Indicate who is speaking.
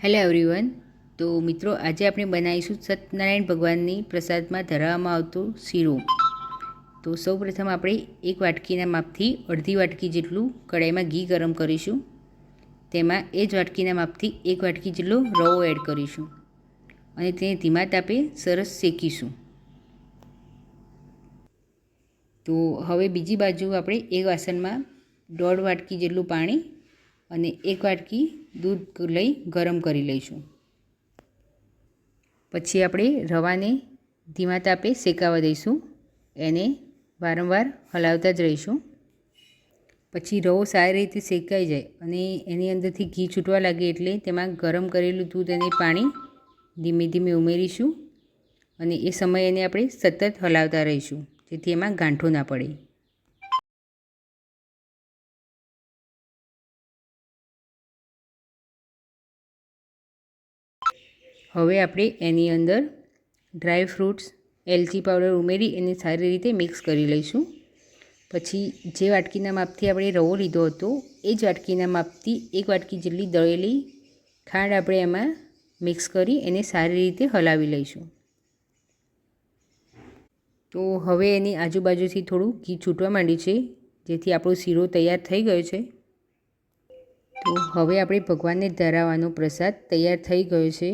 Speaker 1: Hello everyone. તો મિત્રો, આજે આપણે બનાવીશું સત્યનારાયણ ભગવાનની પ્રસાદમાં ધરાવવામાં આવતો શીરો. તો સૌપ્રથમ આપણે એક વાટકીના માપથી અડધી વાટકી જેટલું કઢાઈમાં ઘી ગરમ કરીશું. તેમાં એ જ વાટકીના માપથી એક વાટકી જેટલો રવો એડ કરીશું અને તેને ધીમા તાપે સરસ શેકીશું. તો હવે બીજી બાજુ આપણે એક વાસણમાં 1.5 વાટકી જેટલું પાણી અને 1 વાટકી દૂધ લઈ ગરમ કરી લઈશું. પછી આપણે રવાને ધીમા તાપે શેકાવા દઈશું. એને વારંવાર હલાવતા જ રહીશું. પછી રવો સારી રીતે શેકાઈ જાય અને એની અંદરથી ઘી છૂટવા લાગે એટલે તેમાં ગરમ કરેલું દૂધ અને પાણી ધીમે ધીમે ઉમેરીશું અને એ સમયે એને આપણે સતત હલાવતા રહીશું, જેથી એમાં ગાંઠો ના પડે. હવે આપણે એની અંદર ડ્રાય ફ્રૂટ્સ, એલચી પાવડર ઉમેરી એને સારી રીતે મિક્સ કરી લઈશું. પછી જે વાટકીના માપથી આપણે રવો લીધો હતો એ જ વાટકીના માપથી 1 વાટકી જેટલી દળેલી ખાંડ આપણે એમાં મિક્સ કરી એને સારી રીતે હલાવી લઈશું. તો હવે એની આજુબાજુથી થોડું ઘી છૂટવા માંડ્યું છે, જેથી આપણો શીરો તૈયાર થઈ ગયો છે. તો હવે આપણે ભગવાનને ધરાવવાનો પ્રસાદ તૈયાર થઈ ગયો છે.